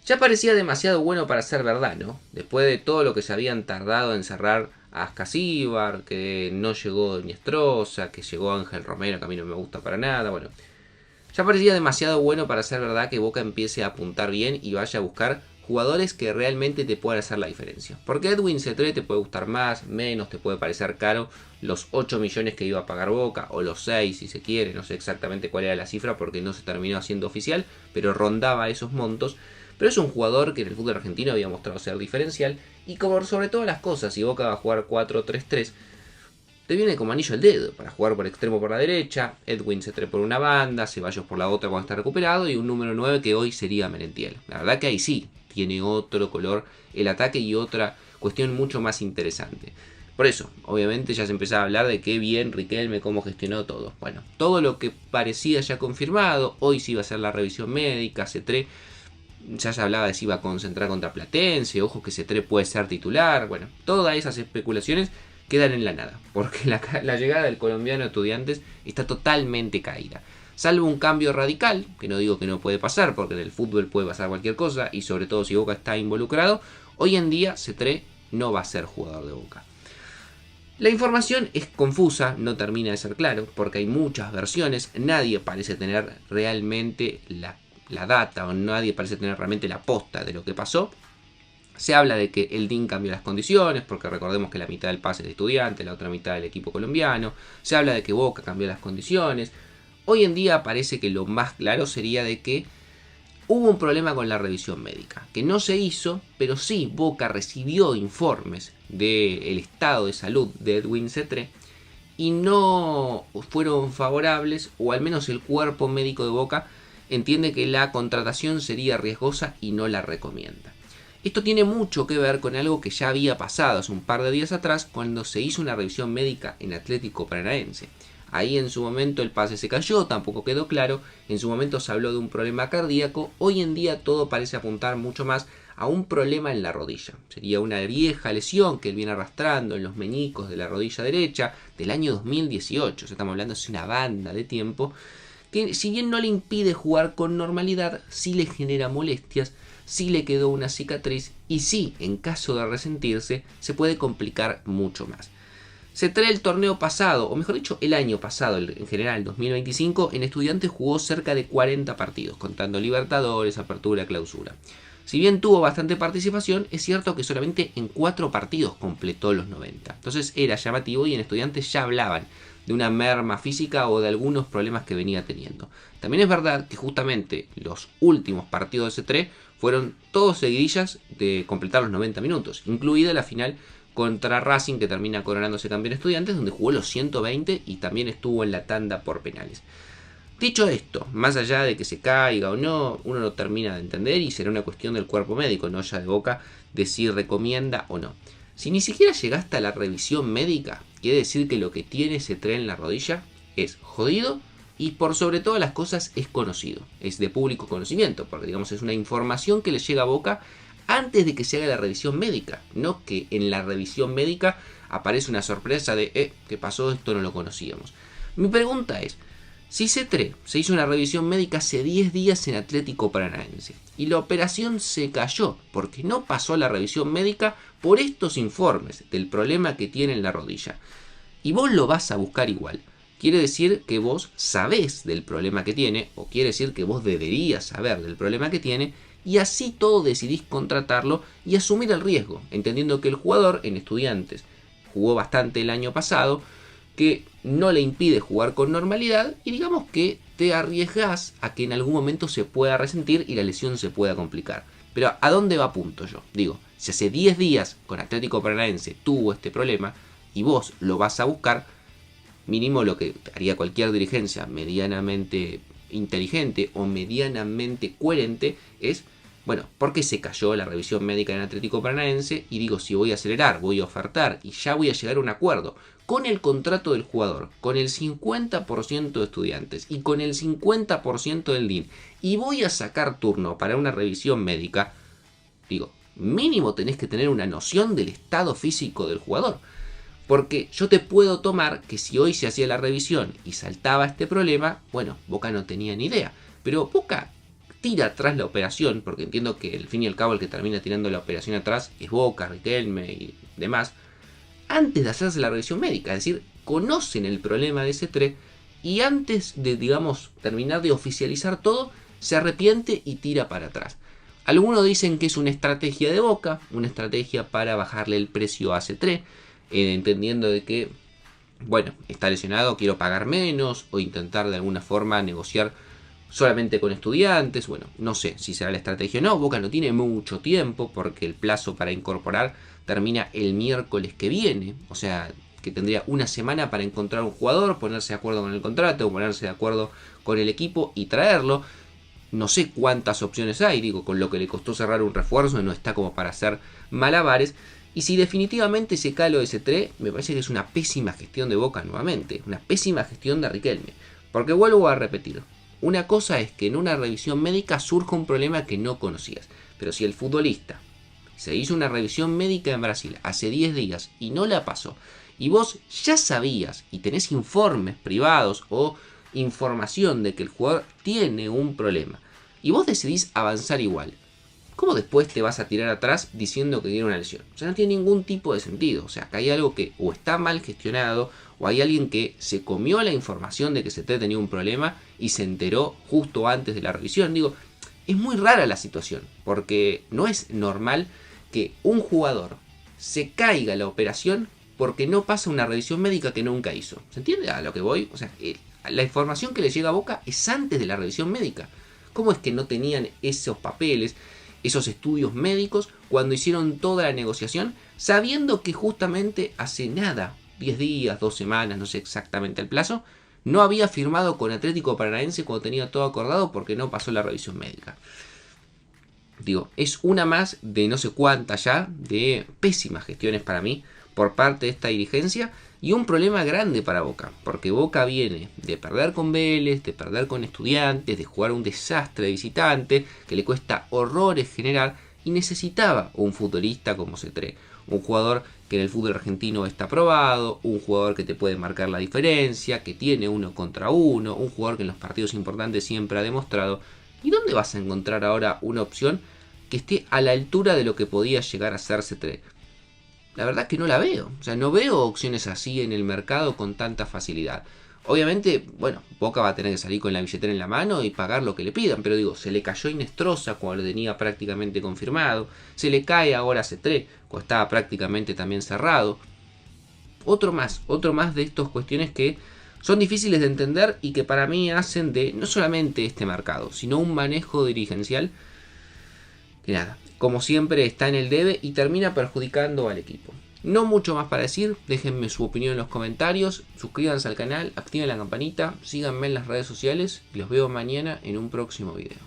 Ya parecía demasiado bueno para ser verdad, ¿no? Después de todo lo que se habían tardado en cerrar a Ascasíbar, que no llegó Niestrosa, que llegó Ángel Romero, que a mí no me gusta para nada, bueno. Ya parecía demasiado bueno para ser verdad que Boca empiece a apuntar bien y vaya a buscar jugadores que realmente te puedan hacer la diferencia. Porque Edwin Cetré te puede gustar más, menos, te puede parecer caro los 8 millones que iba a pagar Boca, o los 6 si se quiere, no sé exactamente cuál era la cifra porque no se terminó haciendo oficial, pero rondaba esos montos. Pero es un jugador que en el fútbol argentino había mostrado ser diferencial y como sobre todas las cosas, si Boca va a jugar 4-3-3, te viene como anillo al dedo para jugar por extremo por la derecha, Edwin Cetré por una banda, Ceballos por la otra cuando está recuperado y un número 9 que hoy sería Merentiel. La verdad que ahí sí tiene otro color el ataque y otra cuestión mucho más interesante. Por eso, obviamente ya se empezaba a hablar de qué bien Riquelme, cómo gestionó todo. Bueno, todo lo que parecía ya confirmado, hoy sí iba a ser la revisión médica, Cetré ya se hablaba de si iba a concentrar contra Platense, ojo que Cetré puede ser titular, bueno, todas esas especulaciones quedan en la nada, porque la llegada del colombiano Estudiantes está totalmente caída. Salvo un cambio radical, que no digo que no puede pasar, porque en el fútbol puede pasar cualquier cosa, y sobre todo si Boca está involucrado, hoy en día Cetré no va a ser jugador de Boca. La información es confusa, no termina de ser claro, porque hay muchas versiones, nadie parece tener realmente la data, o nadie parece tener realmente la posta de lo que pasó. Se habla de que el DIN cambió las condiciones, porque recordemos que la mitad del pase es de Estudiantes, la otra mitad del equipo colombiano. Se habla de que Boca cambió las condiciones. Hoy en día parece que lo más claro sería de que hubo un problema con la revisión médica, que no se hizo, pero sí Boca recibió informes del estado de salud de Edwin Cetré y no fueron favorables, o al menos el cuerpo médico de Boca entiende que la contratación sería riesgosa y no la recomienda. Esto tiene mucho que ver con algo que ya había pasado hace un par de días atrás cuando se hizo una revisión médica en Atlético Paranaense. Ahí en su momento el pase se cayó, tampoco quedó claro, en su momento se habló de un problema cardíaco, hoy en día todo parece apuntar mucho más a un problema en la rodilla. Sería una vieja lesión que él viene arrastrando en los meñicos de la rodilla derecha del año 2018, estamos hablando de una banda de tiempo, que si bien no le impide jugar con normalidad, sí le genera molestias, sí le quedó una cicatriz y sí, en caso de resentirse, se puede complicar mucho más. Cetré el torneo pasado, o mejor dicho, el año pasado, en general, 2025, en Estudiantes jugó cerca de 40 partidos, contando Libertadores, Apertura, Clausura. Si bien tuvo bastante participación, es cierto que solamente en 4 partidos completó los 90. Entonces era llamativo y en Estudiantes ya hablaban de una merma física o de algunos problemas que venía teniendo. También es verdad que justamente los últimos partidos de Cetré fueron todos seguidillas de completar los 90 minutos, incluida la final contra Racing que termina coronándose campeón Estudiantes, donde jugó los 120 y también estuvo en la tanda por penales. Dicho esto, más allá de que se caiga o no, uno no termina de entender y será una cuestión del cuerpo médico, no ya de Boca, de si recomienda o no. Si ni siquiera llegaste a la revisión médica, quiere decir que lo que tiene Cetré en la rodilla es jodido y por sobre todas las cosas es conocido, es de público conocimiento, porque digamos es una información que le llega a Boca antes de que se haga la revisión médica, no que en la revisión médica aparece una sorpresa de ¿qué pasó? Esto no lo conocíamos. Mi pregunta es, si Cetré se hizo una revisión médica hace 10 días en Atlético Paranaense y la operación se cayó porque no pasó la revisión médica por estos informes del problema que tiene en la rodilla, y vos lo vas a buscar igual, quiere decir que vos sabés del problema que tiene, o quiere decir que vos deberías saber del problema que tiene, y así todo decidís contratarlo y asumir el riesgo, entendiendo que el jugador en Estudiantes jugó bastante el año pasado, que no le impide jugar con normalidad y digamos que te arriesgás a que en algún momento se pueda resentir y la lesión se pueda complicar. Pero ¿a dónde va punto yo? Digo, si hace 10 días con Atlético Paranaense tuvo este problema y vos lo vas a buscar, mínimo lo que haría cualquier dirigencia medianamente inteligente o medianamente coherente es, bueno, ¿por qué se cayó la revisión médica en Atlético Paranaense? Y digo, si voy a acelerar, voy a ofertar y ya voy a llegar a un acuerdo con el contrato del jugador, con el 50% de Estudiantes y con el 50% del DIN, y voy a sacar turno para una revisión médica, digo, mínimo tenés que tener una noción del estado físico del jugador. Porque yo te puedo tomar que si hoy se hacía la revisión y saltaba este problema, bueno, Boca no tenía ni idea. Pero Boca tira atrás la operación, porque entiendo que al fin y al cabo el que termina tirando la operación atrás es Boca, Riquelme y demás, antes de hacerse la revisión médica, es decir, conocen el problema de C3 y antes de, digamos, terminar de oficializar todo, se arrepiente y tira para atrás. Algunos dicen que es una estrategia de Boca, una estrategia para bajarle el precio a C3, entendiendo de que, bueno, está lesionado, quiero pagar menos, o intentar de alguna forma negociar solamente con estudiantes. Bueno, no sé si será la estrategia o no. Boca no tiene mucho tiempo porque el plazo para incorporar termina el miércoles que viene, o sea que tendría una semana para encontrar un jugador, ponerse de acuerdo con el contrato, ponerse de acuerdo con el equipo y traerlo. No sé cuántas opciones hay, digo, con lo que le costó cerrar un refuerzo, no está como para hacer malabares. Y si definitivamente se cae lo de C3, me parece que es una pésima gestión de Boca nuevamente, una pésima gestión de Riquelme. Porque vuelvo a repetir, una cosa es que en una revisión médica surja un problema que no conocías, pero si el futbolista se hizo una revisión médica en Brasil hace 10 días y no la pasó, y vos ya sabías y tenés informes privados o información de que el jugador tiene un problema, y vos decidís avanzar igual, ¿cómo después te vas a tirar atrás diciendo que tiene una lesión? O sea, no tiene ningún tipo de sentido. O sea, que hay algo que o está mal gestionado, o hay alguien que se comió la información de que CT tenía un problema y se enteró justo antes de la revisión. Digo, es muy rara la situación, porque no es normal que un jugador se caiga la operación porque no pasa una revisión médica que nunca hizo. ¿Se entiende a lo que voy? O sea, la información que le llega a Boca es antes de la revisión médica. ¿Cómo es que no tenían esos papeles, esos estudios médicos cuando hicieron toda la negociación, sabiendo que justamente hace nada, 10 días, 2 semanas, no sé exactamente el plazo, no había firmado con Atlético Paranaense cuando tenía todo acordado porque no pasó la revisión médica? Digo, es una más de no sé cuántas ya, de pésimas gestiones para mí por parte de esta dirigencia, y un problema grande para Boca, porque Boca viene de perder con Vélez, de perder con Estudiantes, de jugar un desastre de visitante, que le cuesta horrores generar, y necesitaba un futbolista como C3, un jugador que en el fútbol argentino está probado, un jugador que te puede marcar la diferencia, que tiene 1 contra 1, un jugador que en los partidos importantes siempre ha demostrado. ¿Y dónde vas a encontrar ahora una opción que esté a la altura de lo que podía llegar a ser C3? La verdad que no la veo. O sea, no veo opciones así en el mercado con tanta facilidad. Obviamente, bueno, Boca va a tener que salir con la billetera en la mano y pagar lo que le pidan. Pero digo, se le cayó Inestrosa cuando lo tenía prácticamente confirmado. Se le cae ahora C3 cuando estaba prácticamente también cerrado. Otro más de estas cuestiones que son difíciles de entender y que para mí hacen de no solamente este mercado, sino un manejo dirigencial que nada, como siempre está en el debe y termina perjudicando al equipo. No mucho más para decir, déjenme su opinión en los comentarios, suscríbanse al canal, activen la campanita, síganme en las redes sociales y los veo mañana en un próximo video.